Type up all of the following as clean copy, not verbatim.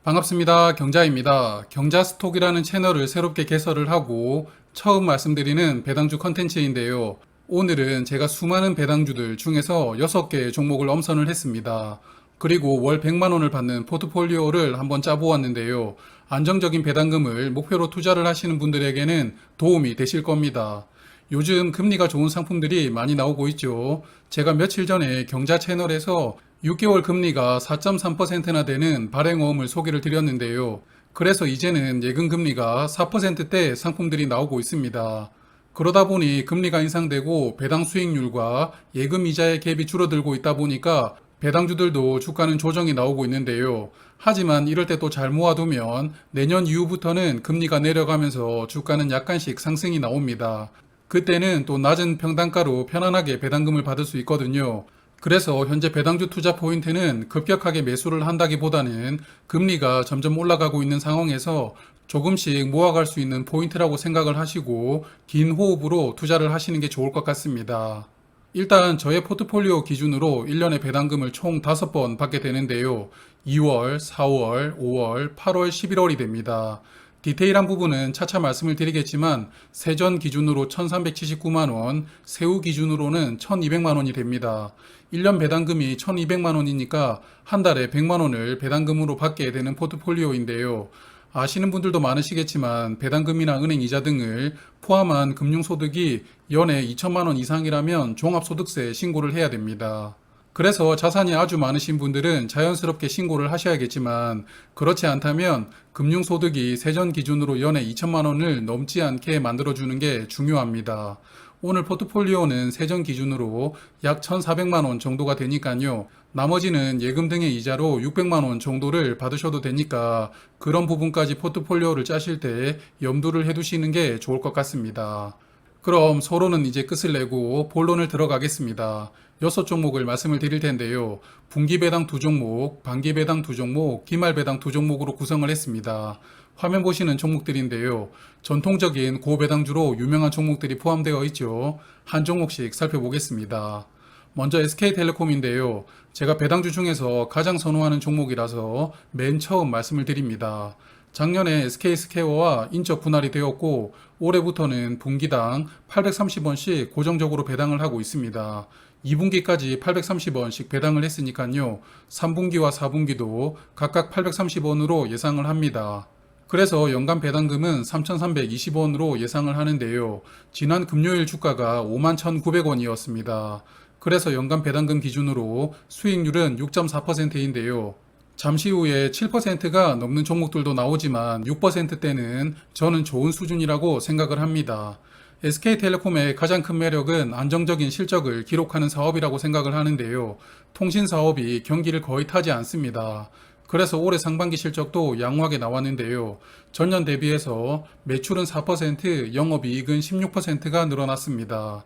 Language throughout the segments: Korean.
반갑습니다. 경자입니다. 경자스톡이라는 채널을 새롭게 개설을 하고 처음 말씀드리는 배당주 컨텐츠인데요. 오늘은 제가 수많은 배당주들 중에서 6개의 종목을 엄선을 했습니다. 그리고 월 100만 원을 받는 포트폴리오를 한번 짜보았는데요. 안정적인 배당금을 목표로 투자를 하시는 분들에게는 도움이 되실 겁니다. 요즘 금리가 좋은 상품들이 많이 나오고 있죠. 제가 며칠 전에 경자 채널에서 6개월 금리가 4.3%나 되는 발행어음을 소개를 드렸는데요. 그래서 이제는 예금 금리가 4%대 상품들이 나오고 있습니다. 그러다 보니 금리가 인상되고 배당 수익률과 예금 이자의 갭이 줄어들고 있다 보니까 배당주들도 주가는 조정이 나오고 있는데요. 하지만 이럴 때 또 잘 모아두면 내년 이후부터는 금리가 내려가면서 주가는 약간씩 상승이 나옵니다. 그때는 또 낮은 평단가로 편안하게 배당금을 받을 수 있거든요. 그래서 현재 배당주 투자 포인트는 급격하게 매수를 한다기보다는 금리가 점점 올라가고 있는 상황에서 조금씩 모아갈 수 있는 포인트라고 생각을 하시고 긴 호흡으로 투자를 하시는 게 좋을 것 같습니다. 일단 저의 포트폴리오 기준으로 1년에 배당금을 총 5번 받게 되는데요. 2월, 4월, 5월, 8월, 11월이 됩니다. 디테일한 부분은 차차 말씀을 드리겠지만 세전 기준으로 1379만 원, 세후 기준으로는 1200만 원이 됩니다. 1년 배당금이 1200만 원이니까 한 달에 100만 원을 배당금으로 받게 되는 포트폴리오인데요. 아시는 분들도 많으시겠지만 배당금이나 은행 이자 등을 포함한 금융소득이 연에 2천만 원 이상이라면 종합소득세 신고를 해야 됩니다. 그래서 자산이 아주 많으신 분들은 자연스럽게 신고를 하셔야겠지만 그렇지 않다면 금융소득이 세전 기준으로 연에 2천만 원을 넘지 않게 만들어주는 게 중요합니다. 오늘 포트폴리오는 세전 기준으로 약 1,400만 원 정도가 되니까요. 나머지는 예금 등의 이자로 600만 원 정도를 받으셔도 되니까 그런 부분까지 포트폴리오를 짜실 때 염두를 해두시는 게 좋을 것 같습니다. 그럼 서로는 이제 끝을 내고 본론을 들어가겠습니다. 6종목을 말씀을 드릴 텐데요. 분기배당 2종목, 반기배당 2종목, 기말배당 2종목으로 구성을 했습니다. 화면 보시는 종목들인데요. 전통적인 고배당주로 유명한 종목들이 포함되어 있죠. 한 종목씩 살펴보겠습니다. 먼저 SK텔레콤인데요. 제가 배당주 중에서 가장 선호하는 종목이라서 맨 처음 말씀을 드립니다. 작년에 SK스퀘어와 인적 분할이 되었고 올해부터는 분기당 830원씩 고정적으로 배당을 하고 있습니다. 2분기까지 830원씩 배당을 했으니까요. 3분기와 4분기도 각각 830원으로 예상을 합니다. 그래서 연간 배당금은 3,320원으로 예상을 하는데요. 지난 금요일 주가가 51,900원이었습니다. 그래서 연간 배당금 기준으로 수익률은 6.4%인데요. 잠시 후에 7%가 넘는 종목들도 나오지만 6%대는 저는 좋은 수준이라고 생각을 합니다. SK텔레콤의 가장 큰 매력은 안정적인 실적을 기록하는 사업이라고 생각을 하는데요. 통신 사업이 경기를 거의 타지 않습니다. 그래서 올해 상반기 실적도 양호하게 나왔는데요. 전년 대비해서 매출은 4%, 영업이익은 16%가 늘어났습니다.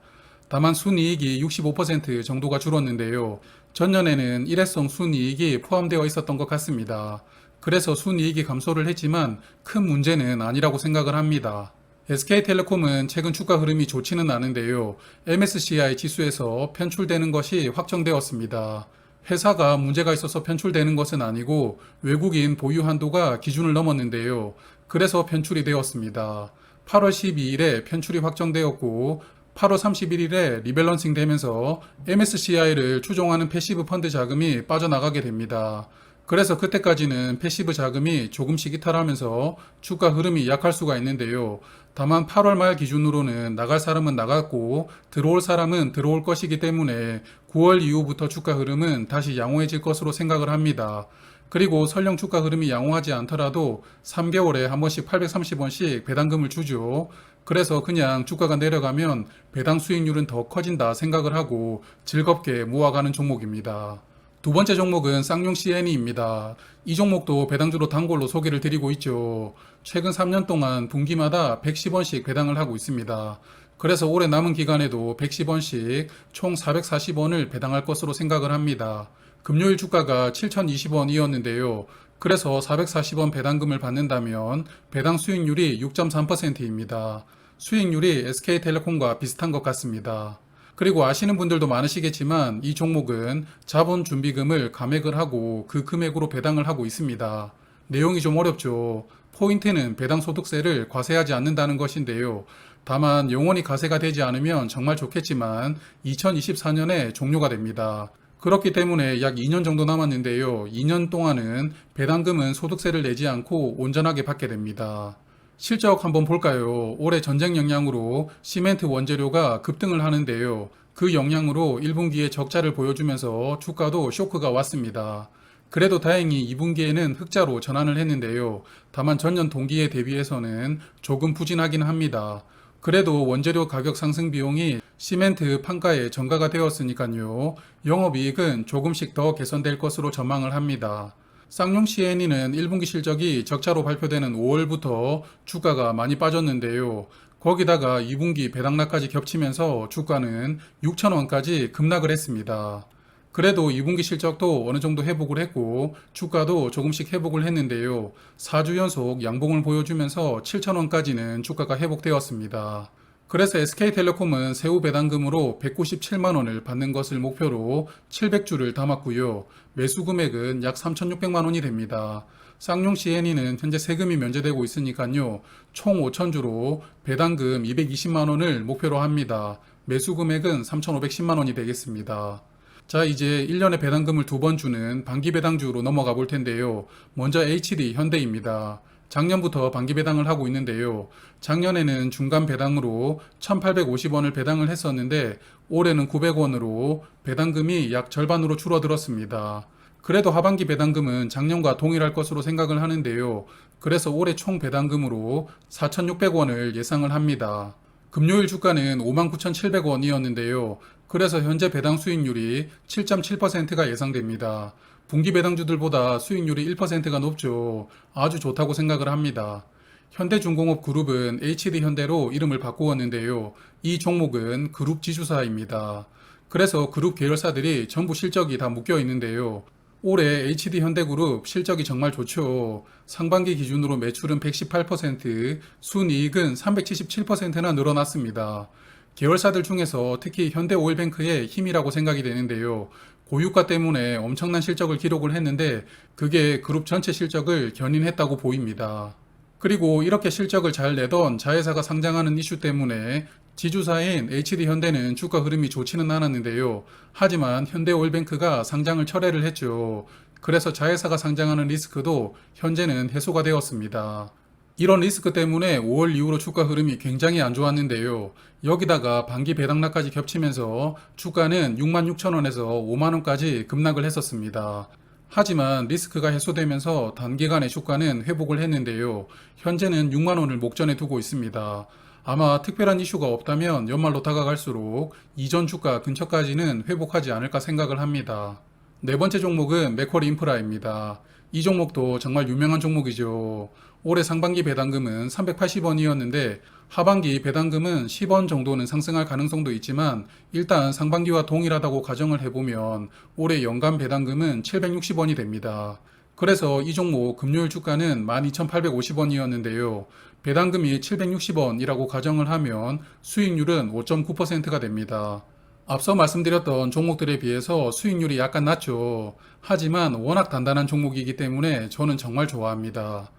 다만 순이익이 65% 정도가 줄었는데요. 전년에는 일회성 순이익이 포함되어 있었던 것 같습니다. 그래서 순이익이 감소를 했지만 큰 문제는 아니라고 생각을 합니다. SK텔레콤은 최근 주가 흐름이 좋지는 않은데요. MSCI 지수에서 편출되는 것이 확정되었습니다. 회사가 문제가 있어서 편출되는 것은 아니고 외국인 보유 한도가 기준을 넘었는데요. 그래서 편출이 되었습니다. 8월 12일에 편출이 확정되었고 8월 31일에 리밸런싱 되면서 MSCI를 추종하는 패시브 펀드 자금이 빠져나가게 됩니다. 그래서 그때까지는 패시브 자금이 조금씩 이탈하면서 주가 흐름이 약할 수가 있는데요. 다만 8월 말 기준으로는 나갈 사람은 나갔고 들어올 사람은 들어올 것이기 때문에 9월 이후부터 주가 흐름은 다시 양호해질 것으로 생각을 합니다. 그리고 설령 주가 흐름이 양호하지 않더라도 3개월에 한 번씩 830원씩 배당금을 주죠. 그래서 그냥 주가가 내려가면 배당 수익률은 더 커진다 생각을 하고 즐겁게 모아가는 종목입니다. 두 번째 종목은 쌍용 CNE입니다. 이 종목도 배당주로 단골로 소개를 드리고 있죠. 최근 3년 동안 분기마다 110원씩 배당을 하고 있습니다. 그래서 올해 남은 기간에도 110원씩 총 440원을 배당할 것으로 생각을 합니다. 금요일 주가가 7,020원이었는데요. 그래서 440원 배당금을 받는다면 배당 수익률이 6.3%입니다. 수익률이 SK텔레콤과 비슷한 것 같습니다. 그리고 아시는 분들도 많으시겠지만 이 종목은 자본 준비금을 감액을 하고 그 금액으로 배당을 하고 있습니다. 내용이 좀 어렵죠. 포인트는 배당 소득세를 과세하지 않는다는 것인데요. 다만 영원히 과세가 되지 않으면 정말 좋겠지만 2024년에 종료가 됩니다. 그렇기 때문에 약 2년 정도 남았는데요. 2년 동안은 배당금은 소득세를 내지 않고 온전하게 받게 됩니다. 실적 한번 볼까요? 올해 전쟁 영향으로 시멘트 원재료가 급등을 하는데요. 그 영향으로 1분기에 적자를 보여주면서 주가도 쇼크가 왔습니다. 그래도 다행히 2분기에는 흑자로 전환을 했는데요. 다만 전년 동기에 대비해서는 조금 부진하긴 합니다. 그래도 원재료 가격 상승 비용이 시멘트 판가에 전가가 되었으니까요. 영업이익은 조금씩 더 개선될 것으로 전망을 합니다. 쌍용 C&E는 1분기 실적이 적자로 발표되는 5월부터 주가가 많이 빠졌는데요. 거기다가 2분기 배당락까지 겹치면서 주가는 6,000원까지 급락을 했습니다. 그래도 2분기 실적도 어느 정도 회복을 했고 주가도 조금씩 회복을 했는데요. 4주 연속 양봉을 보여주면서 7,000원까지는 주가가 회복되었습니다. 그래서 SK텔레콤은 세후 배당금으로 197만 원을 받는 것을 목표로 700주를 담았고요. 매수 금액은 약 3,600만 원이 됩니다. 쌍용 C&E는 현재 세금이 면제되고 있으니까요. 총 5,000주로 배당금 220만 원을 목표로 합니다. 매수 금액은 3,510만 원이 되겠습니다. 자, 이제 1년에 배당금을 2번 주는 반기 배당주로 넘어가 볼 텐데요. 먼저 HD 현대입니다. 작년부터 반기 배당을 하고 있는데요. 작년에는 중간 배당으로 1,850원을 배당을 했었는데 올해는 900원으로 배당금이 약 절반으로 줄어들었습니다. 그래도 하반기 배당금은 작년과 동일할 것으로 생각을 하는데요. 그래서 올해 총 배당금으로 4,600원을 예상을 합니다. 금요일 주가는 59,700원이었는데요. 그래서 현재 배당 수익률이 7.7%가 예상됩니다. 분기 배당주들보다 수익률이 1%가 높죠. 아주 좋다고 생각을 합니다. 현대중공업 그룹은 HD현대로 이름을 바꾸었는데요. 이 종목은 그룹 지주사입니다. 그래서 그룹 계열사들이 전부 실적이 다 묶여 있는데요. 올해 HD현대그룹 실적이 정말 좋죠. 상반기 기준으로 매출은 118%, 순이익은 377%나 늘어났습니다. 계열사들 중에서 특히 현대오일뱅크의 힘이라고 생각이 되는데요. 고유가 때문에 엄청난 실적을 기록을 했는데 그게 그룹 전체 실적을 견인했다고 보입니다. 그리고 이렇게 실적을 잘 내던 자회사가 상장하는 이슈 때문에 지주사인 HD현대는 주가 흐름이 좋지는 않았는데요. 하지만 현대오일뱅크가 상장을 철회를 했죠. 그래서 자회사가 상장하는 리스크도 현재는 해소가 되었습니다. 이런 리스크 때문에 5월 이후로 주가 흐름이 굉장히 안 좋았는데요. 여기다가 반기 배당락까지 겹치면서 주가는 66,000원에서 5만원까지 급락을 했었습니다. 하지만 리스크가 해소되면서 단기간에 주가는 회복을 했는데요. 현재는 6만원을 목전에 두고 있습니다. 아마 특별한 이슈가 없다면 연말로 다가갈수록 이전 주가 근처까지는 회복하지 않을까 생각을 합니다. 네 번째 종목은 맥쿼리 인프라입니다. 이 종목도 정말 유명한 종목이죠. 올해 상반기 배당금은 380원이었는데 하반기 배당금은 10원 정도는 상승할 가능성도 있지만 일단 상반기와 동일하다고 가정을 해보면 올해 연간 배당금은 760원이 됩니다. 그래서 이 종목 금요일 주가는 12,850원이었는데요. 배당금이 760원이라고 가정을 하면 수익률은 5.9%가 됩니다. 앞서 말씀드렸던 종목들에 비해서 수익률이 약간 낮죠. 하지만 워낙 단단한 종목이기 때문에 저는 정말 좋아합니다.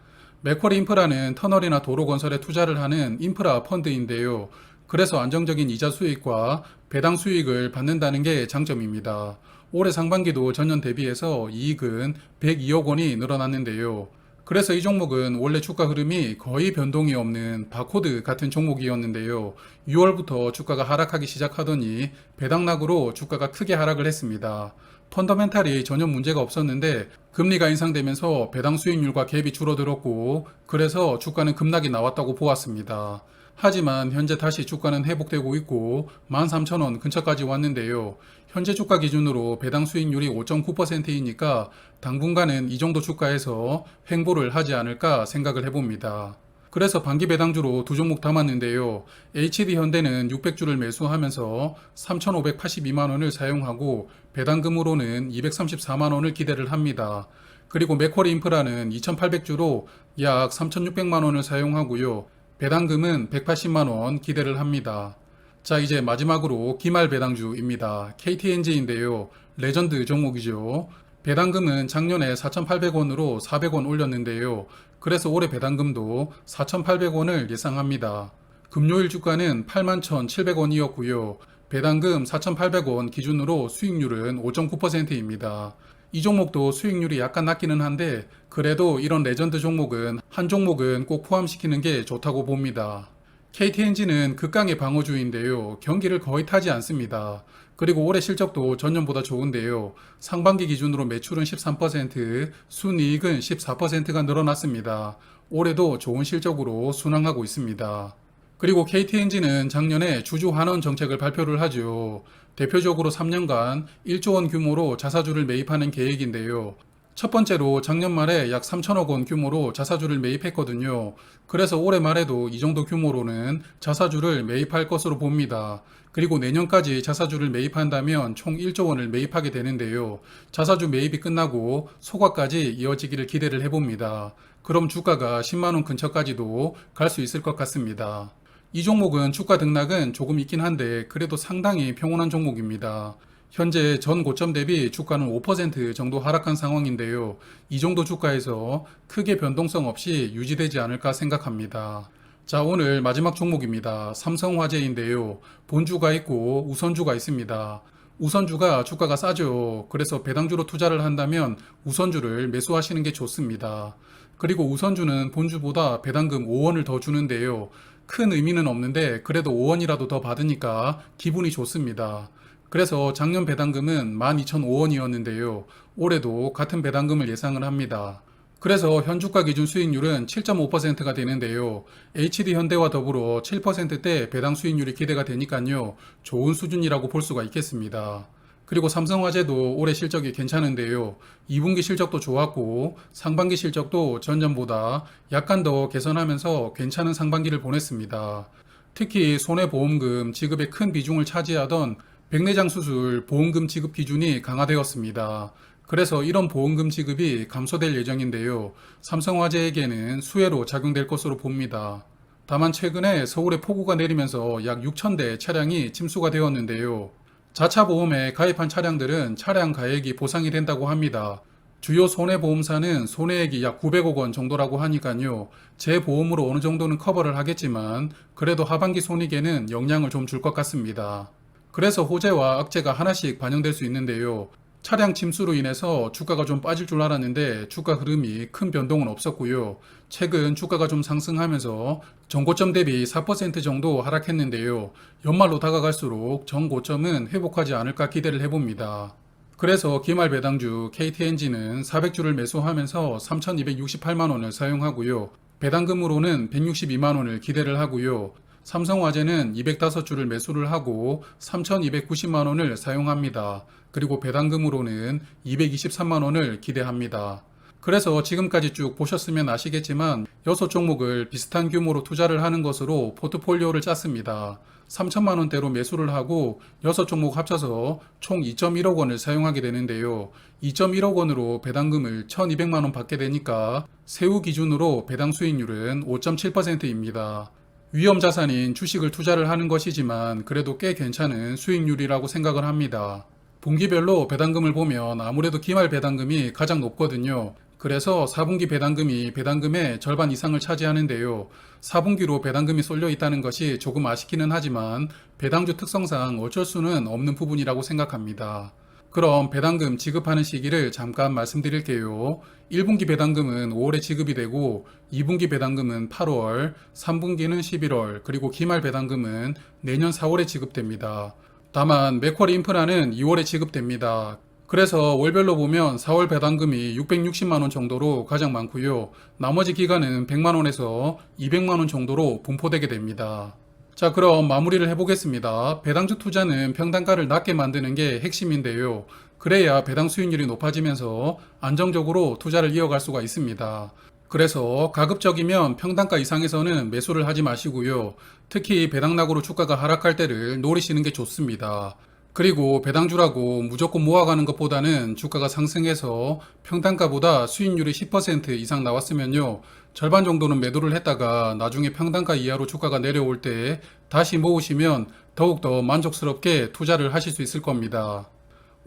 맥쿼리 인프라는 터널이나 도로 건설에 투자를 하는 인프라 펀드인데요. 그래서 안정적인 이자 수익과 배당 수익을 받는다는 게 장점입니다. 올해 상반기도 전년 대비해서 이익은 102억 원이 늘어났는데요. 그래서 이 종목은 원래 주가 흐름이 거의 변동이 없는 바코드 같은 종목이었는데요. 6월부터 주가가 하락하기 시작하더니 배당락으로 주가가 크게 하락을 했습니다. 펀더멘탈이 전혀 문제가 없었는데 금리가 인상되면서 배당 수익률과 갭이 줄어들었고 그래서 주가는 급락이 나왔다고 보았습니다. 하지만 현재 다시 주가는 회복되고 있고 13,000원 근처까지 왔는데요. 현재 주가 기준으로 배당 수익률이 5.9%이니까 당분간은 이 정도 주가에서 횡보를 하지 않을까 생각을 해봅니다. 그래서 반기 배당주로 두 종목 담았는데요. HD현대는 600주를 매수하면서 3,582만 원을 사용하고 배당금으로는 234만 원을 기대를 합니다. 그리고 맥쿼리 인프라는 2,800주로 약 3,600만 원을 사용하고요. 배당금은 180만 원 기대를 합니다. 자, 이제 마지막으로 기말 배당주입니다. KTNG인데요. 레전드 종목이죠. 배당금은 작년에 4,800원으로 400원 올렸는데요. 그래서 올해 배당금도 4,800원을 예상합니다. 금요일 주가는 81,700원이었고요. 배당금 4,800원 기준으로 수익률은 5.9%입니다. 이 종목도 수익률이 약간 낮기는 한데 그래도 이런 레전드 종목은 한 종목은 꼭 포함시키는 게 좋다고 봅니다. KT엔진은 극강의 방어주인데요. 경기를 거의 타지 않습니다. 그리고 올해 실적도 전년보다 좋은데요. 상반기 기준으로 매출은 13%, 순이익은 14%가 늘어났습니다. 올해도 좋은 실적으로 순항하고 있습니다. 그리고 KT엔진은 작년에 주주 환원 정책을 발표를 하죠. 대표적으로 3년간 1조 원 규모로 자사주를 매입하는 계획인데요. 첫 번째로 작년 말에 약 3천억 원 규모로 자사주를 매입했거든요. 그래서 올해 말에도 이 정도 규모로는 자사주를 매입할 것으로 봅니다. 그리고 내년까지 자사주를 매입한다면 총 1조 원을 매입하게 되는데요. 자사주 매입이 끝나고 소각까지 이어지기를 기대를 해봅니다. 그럼 주가가 10만 원 근처까지도 갈 수 있을 것 같습니다. 이 종목은 주가 등락은 조금 있긴 한데 그래도 상당히 평온한 종목입니다. 현재 전 고점 대비 주가는 5% 정도 하락한 상황인데요. 이 정도 주가에서 크게 변동성 없이 유지되지 않을까 생각합니다. 자, 오늘 마지막 종목입니다. 삼성화재인데요. 본주가 있고 우선주가 있습니다. 우선주가 주가가 싸죠. 그래서 배당주로 투자를 한다면 우선주를 매수하시는 게 좋습니다. 그리고 우선주는 본주보다 배당금 5원을 더 주는데요. 큰 의미는 없는데 그래도 5원이라도 더 받으니까 기분이 좋습니다. 그래서 작년 배당금은 12,005원이었는데요. 올해도 같은 배당금을 예상을 합니다. 그래서 현주가 기준 수익률은 7.5%가 되는데요. HD현대와 더불어 7%대 배당 수익률이 기대가 되니까요. 좋은 수준이라고 볼 수가 있겠습니다. 그리고 삼성화재도 올해 실적이 괜찮은데요. 2분기 실적도 좋았고 상반기 실적도 전년보다 약간 더 개선하면서 괜찮은 상반기를 보냈습니다. 특히 손해보험금 지급에 큰 비중을 차지하던 백내장 수술 보험금 지급 기준이 강화되었습니다. 그래서 이런 보험금 지급이 감소될 예정인데요. 삼성화재에게는 수혜로 작용될 것으로 봅니다. 다만 최근에 서울에 폭우가 내리면서 약 6,000대 차량이 침수가 되었는데요. 자차 보험에 가입한 차량들은 차량 가액이 보상이 된다고 합니다. 주요 손해보험사는 손해액이 약 900억 원 정도라고 하니까요. 제 보험으로 어느 정도는 커버를 하겠지만 그래도 하반기 손익에는 영향을 좀 줄 것 같습니다. 그래서 호재와 악재가 하나씩 반영될 수 있는데요. 차량 침수로 인해서 주가가 좀 빠질 줄 알았는데 주가 흐름이 큰 변동은 없었고요. 최근 주가가 좀 상승하면서 전고점 대비 4% 정도 하락했는데요. 연말로 다가갈수록 전고점은 회복하지 않을까 기대를 해봅니다. 그래서 기말 배당주 KT엔진은 400주를 매수하면서 3,268만원을 사용하고요. 배당금으로는 162만원을 기대를 하고요. 삼성화재는 205주를 매수를 하고 3,290만원을 사용합니다. 그리고 배당금으로는 223만원을 기대합니다. 그래서 지금까지 쭉 보셨으면 아시겠지만 6종목을 비슷한 규모로 투자를 하는 것으로 포트폴리오를 짰습니다. 3천만원대로 매수를 하고 6종목 합쳐서 총 2.1억 원을 사용하게 되는데요. 2.1억 원으로 배당금을 1,200만원 받게 되니까 세후 기준으로 배당 수익률은 5.7%입니다. 위험 자산인 주식을 투자를 하는 것이지만 그래도 꽤 괜찮은 수익률이라고 생각을 합니다. 분기별로 배당금을 보면 아무래도 기말 배당금이 가장 높거든요. 그래서 4분기 배당금이 배당금의 절반 이상을 차지하는데요. 4분기로 배당금이 쏠려 있다는 것이 조금 아쉽기는 하지만 배당주 특성상 어쩔 수는 없는 부분이라고 생각합니다. 그럼 배당금 지급하는 시기를 잠깐 말씀드릴게요. 1분기 배당금은 5월에 지급이 되고 2분기 배당금은 8월, 3분기는 11월, 그리고 기말 배당금은 내년 4월에 지급됩니다. 다만 맥쿼리 인프라는 2월에 지급됩니다. 그래서 월별로 보면 4월 배당금이 660만원 정도로 가장 많고요. 나머지 기간은 100만원에서 200만원 정도로 분포되게 됩니다. 자, 그럼 마무리를 해보겠습니다. 배당주 투자는 평단가를 낮게 만드는 게 핵심인데요. 그래야 배당 수익률이 높아지면서 안정적으로 투자를 이어갈 수가 있습니다. 그래서 가급적이면 평단가 이상에서는 매수를 하지 마시고요. 특히 배당락으로 주가가 하락할 때를 노리시는 게 좋습니다. 그리고 배당주라고 무조건 모아가는 것보다는 주가가 상승해서 평단가보다 수익률이 10% 이상 나왔으면요. 절반 정도는 매도를 했다가 나중에 평단가 이하로 주가가 내려올 때 다시 모으시면 더욱더 만족스럽게 투자를 하실 수 있을 겁니다.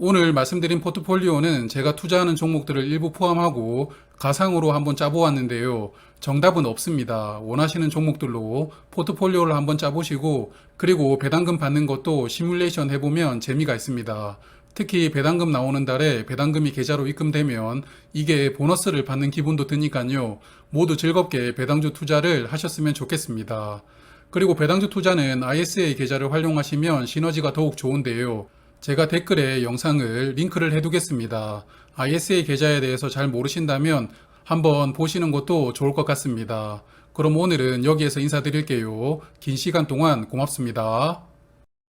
오늘 말씀드린 포트폴리오는 제가 투자하는 종목들을 일부 포함하고 가상으로 한번 짜보았는데요. 정답은 없습니다. 원하시는 종목들로 포트폴리오를 한번 짜보시고 그리고 배당금 받는 것도 시뮬레이션 해보면 재미가 있습니다. 특히 배당금 나오는 달에 배당금이 계좌로 입금되면 이게 보너스를 받는 기분도 드니까요. 모두 즐겁게 배당주 투자를 하셨으면 좋겠습니다. 그리고 배당주 투자는 ISA 계좌를 활용하시면 시너지가 더욱 좋은데요. 제가 댓글에 영상을 링크를 해두겠습니다. ISA 계좌에 대해서 잘 모르신다면 한번 보시는 것도 좋을 것 같습니다. 그럼 오늘은 여기에서 인사드릴게요. 긴 시간 동안 고맙습니다.